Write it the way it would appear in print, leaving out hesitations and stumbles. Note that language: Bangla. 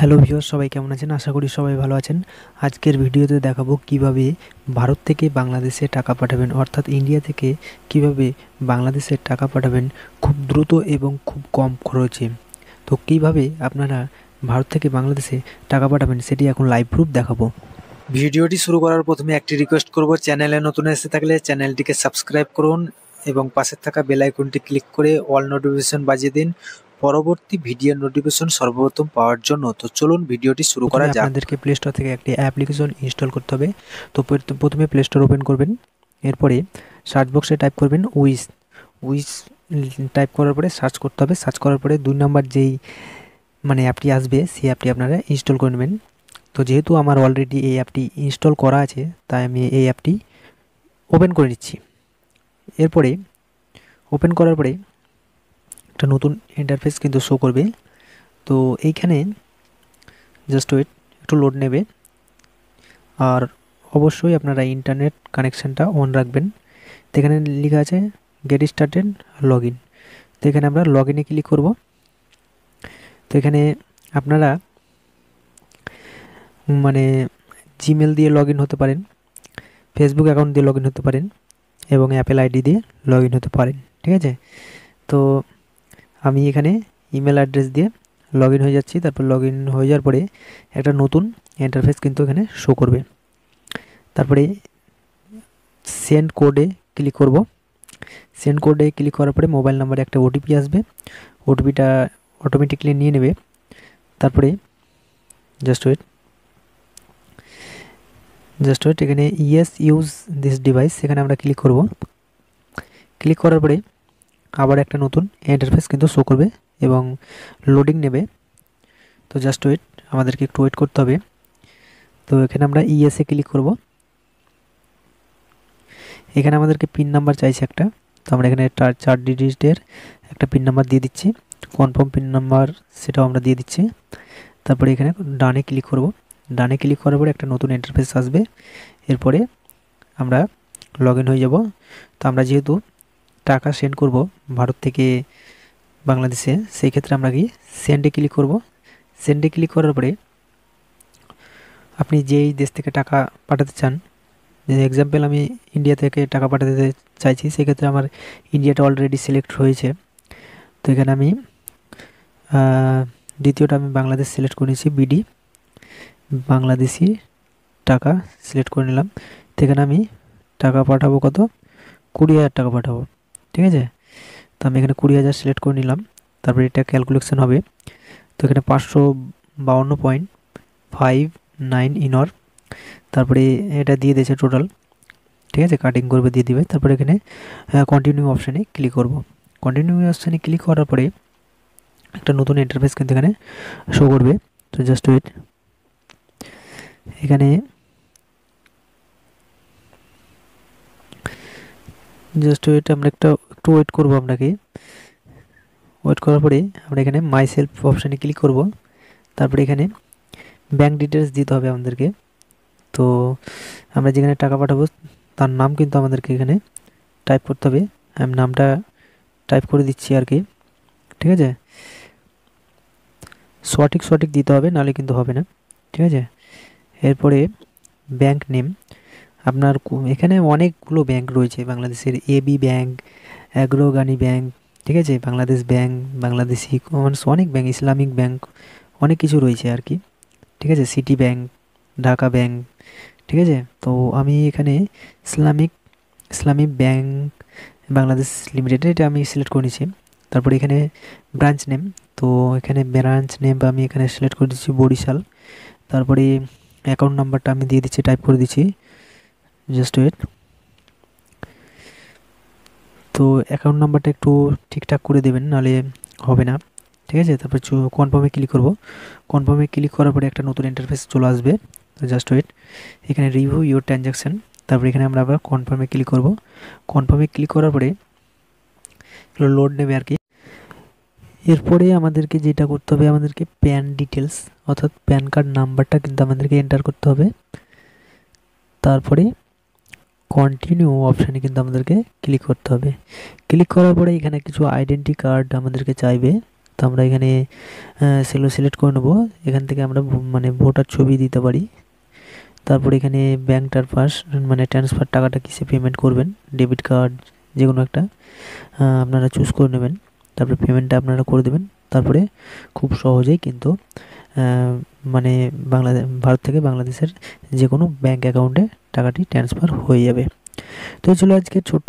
হ্যালো ভিউয়ার্স, সবাই কেমন আছেন? আশা করি সবাই ভালো আছেন। আজকের ভিডিওতে দেখাবো কিভাবে ভারত থেকে বাংলাদেশে টাকা পাঠাবেন, অর্থাৎ ইন্ডিয়া থেকে কিভাবে বাংলাদেশে টাকা পাঠাবেন খুব দ্রুত এবং খুব কম খরচে। তো কিভাবে আপনারা ভারত থেকে বাংলাদেশে টাকা পাঠাবেন সেটি এখন লাইভ প্রুফ দেখাবো। ভিডিওটি শুরু করার প্রথমে একটি রিকোয়েস্ট করব, চ্যানেলে নতুন এসে থাকলে চ্যানেলটিকে সাবস্ক্রাইব করুন এবং পাশে থাকা বেল আইকনটি ক্লিক করে অল নোটিফিকেশন বাজিয়ে দিন পরবর্তী ভিডিও নোটিফিকেশন সর্বপ্রথম পাওয়ার জন্য। তো চলুন ভিডিওটি শুরু করা যাক। আপনাদেরকে প্লে স্টোর থেকে একটি অ্যাপ্লিকেশন ইনস্টল করতে হবে। তো প্রথমে প্লে স্টোর ওপেন করবেন, এরপরে সার্চ বক্সে টাইপ করবেন উইস টাইপ করার পরে সার্চ করতে হবে। সার্চ করার পরে 2 নাম্বার যেই অ্যাপটি আসবে সেই অ্যাপটি আপনারা ইনস্টল করে নেবেন। তো যেহেতু আমার অলরেডি এই অ্যাপটি ইনস্টল করা আছে তাই আমি এই অ্যাপটি ওপেন করে নিচ্ছি। এরপরে ওপেন করার পরে একটা নতুন ইন্টারফেস কিন্তু শো করবে। তো এইখানে জাস্ট ওয়েট, একটু লোড নেবে। আর অবশ্যই আপনারা ইন্টারনেট কানেকশানটা অন রাখবেন। তো এখানে লেখা আছে গেট স্টার্টেড লগ ইন। তো এখানে আমরা লগ ইনে ক্লিক করব। তো এখানে আপনারা জিমেল দিয়ে লগ ইন হতে পারেন, ফেসবুক অ্যাকাউন্ট দিয়ে লগ ইন হতে পারেন এবং অ্যাপেল আইডি দিয়ে লগ ইন হতে পারেন। ঠিক আছে, তো আমি এখানে ইমেল অ্যাড্রেস দিয়ে লগ ইন হয়ে যাচ্ছি। তারপর লগ ইন হয়ে যাওয়ার পরে একটা নতুন ইন্টারফেস কিন্তু এখানে শো করবে। তারপরে সেন্ড কোডে ক্লিক করব। সেন্ড কোডে ক্লিক করার পরে মোবাইল নাম্বারে একটা ওটিপি আসবে, ওটিপিটা অটোমেটিকলি নিয়ে নেবে। তারপরে জাস্ট ওয়েট, এখানে ইয়েস ইউজ দিস ডিভাইস এখানে আমরা ক্লিক করব। ক্লিক করার পরে আবার একটা নতুন ইন্টারফেস কিন্তু শো করবে এবং লোডিং নেবে। তো জাস্ট ওয়েট, আমাদেরকে একটু ওয়েট করতে হবে। তো এখানে আমরা ইয়েসে ক্লিক করব। এখানে আমাদেরকে পিন নাম্বার চাইছে একটা, তো আমরা এখানে 4 ডিজিটের একটা পিন নাম্বার দিয়ে দিচ্ছি। কনফার্ম পিন নাম্বার সেটাও আমরা দিয়ে দিচ্ছি। তারপরে এখানে ডানে ক্লিক করব। ডানে ক্লিক করার পরে একটা নতুন ইন্টারফেস আসবে। এরপরে আমরা লগ ইন হয়ে যাব। তো আমরা যেহেতু টাকা সেন্ড করব ভারত থেকে বাংলাদেশে, সেই ক্ষেত্রে আমরা কি সেন্ডে ক্লিক করব। সেন্ডে ক্লিক করার পরে আপনি যেই দেশ থেকে টাকা পাঠাতে চান, এক্সাম্পল আমি ইন্ডিয়া থেকে টাকা পাঠাতে চাইছি, সেক্ষেত্রে আমার ইন্ডিয়াটা অলরেডি সিলেক্ট হয়েছে। তো এখানে আমি দ্বিতীয়টা আমি বাংলাদেশ সিলেক্ট করে নিয়েছি, বিডি বাংলাদেশি টাকা সিলেক্ট করে নিলাম। তো এখানে আমি টাকা পাঠাবো কত, 20,000 টাকা পাঠাবো। ঠিক আছে, তো আমি এখানে 20,000 সিলেক্ট করে নিলাম। তারপরে এটা ক্যালকুলেশন হবে। তো এখানে 552.59 ইনর, তারপরে এটা দিয়ে দিয়েছে টোটাল। ঠিক আছে, কাটিং করবে দিয়ে দিবে। তারপরে এখানে কন্টিনিউ অপশানে ক্লিক করব। কন্টিনিউ অপশানে ক্লিক করার পরে একটা নতুন ইন্টারফেস কিন্তু এখানে শো করবে। তো জাস্ট ওয়েট, এখানে আমরা একটু ওয়েট করবো। আপনাকে ওয়েট করার পরে আমরা এখানে মাই সেলফ অপশানে ক্লিক করব। তারপরে এখানে ব্যাঙ্ক ডিটেলস দিতে হবে আমাদেরকে। তো আমরা যেখানে টাকা পাঠাবো তার নাম কিন্তু আমাদেরকে এখানে টাইপ করতে হবে। আমি নামটা টাইপ করে দিচ্ছি আর কি। ঠিক আছে, সঠিক দিতে হবে, নাহলে কিন্তু হবে না। ঠিক আছে, এরপরে ব্যাঙ্ক নেম আপনার, এখানে অনেকগুলো ব্যাঙ্ক রয়েছে বাংলাদেশের, এবি ব্যাঙ্ক, অ্যাগ্রোগানি ব্যাঙ্ক, ঠিক আছে, বাংলাদেশ ব্যাঙ্ক, বাংলাদেশি অনেক ব্যাঙ্ক, ইসলামিক ব্যাঙ্ক, অনেক কিছু রয়েছে আর কি। ঠিক আছে, সিটি ব্যাঙ্ক, ঢাকা ব্যাঙ্ক। ঠিক আছে, তো আমি এখানে ইসলামিক ব্যাঙ্ক বাংলাদেশ লিমিটেড এটা আমি সিলেক্ট করে নিয়েছি। তারপরে এখানে ব্রাঞ্চ নেম, তো এখানে ব্রাঞ্চ নেম আমি এখানে সিলেক্ট করে দিচ্ছি বরিশাল। তারপরে অ্যাকাউন্ট নাম্বারটা আমি দিয়ে দিচ্ছি, টাইপ করে দিচ্ছি। জাস্ট ওয়েট, তো অ্যাকাউন্ট নাম্বারটা একটু ঠিকঠাক করে দেবেন, নাহলে হবে না। ঠিক আছে, তারপর কনফার্মে ক্লিক করব। কনফার্মে ক্লিক করার পরে একটা নতুন ইন্টারফেস চলে আসবে। তো জাস্ট ওয়েট, এখানে রিভিউ ইউর ট্রানজ্যাকশান, তারপরে এখানে আমরা আবার কনফার্মে ক্লিক করব। কনফার্মে ক্লিক করার পরে লোড নেবে আর কি। এরপরে আমাদেরকে যেটা করতে হবে, আমাদেরকে প্যান ডিটেলস অর্থাৎ প্যান কার্ড নাম্বারটা কিন্তু আমাদেরকে এন্টার করতে হবে। তারপরে কন্টিনিউ অপশানে কিন্তু আমাদেরকে ক্লিক করতে হবে। ক্লিক করার পরে এখানে কিছু আইডেন্টি কার্ড আমাদেরকে চাইবে। তো আমরা এখানে সেগুলো সিলেক্ট করে নেবো। এখান থেকে আমরা মানে ভোটার ছবি দিতে পারি। তারপর এখানে ব্যাঙ্ক ট্রান্সফার মানে ট্রান্সফার টাকাটা কিসে পেমেন্ট করবেন, ডেবিট কার্ড যে কোনো একটা আপনারা চুজ করে নেবেন। তারপরে পেমেন্টটা আপনারা করে দেবেন। তারপরে খুব সহজেই কিন্তু মানে ভারত থেকে বাংলাদেশের যে কোনো ব্যাঙ্ক অ্যাকাউন্টে টাকাটি ট্রান্সফার হয়ে যাবে। তো এই ছিল আজকের ছোট্ট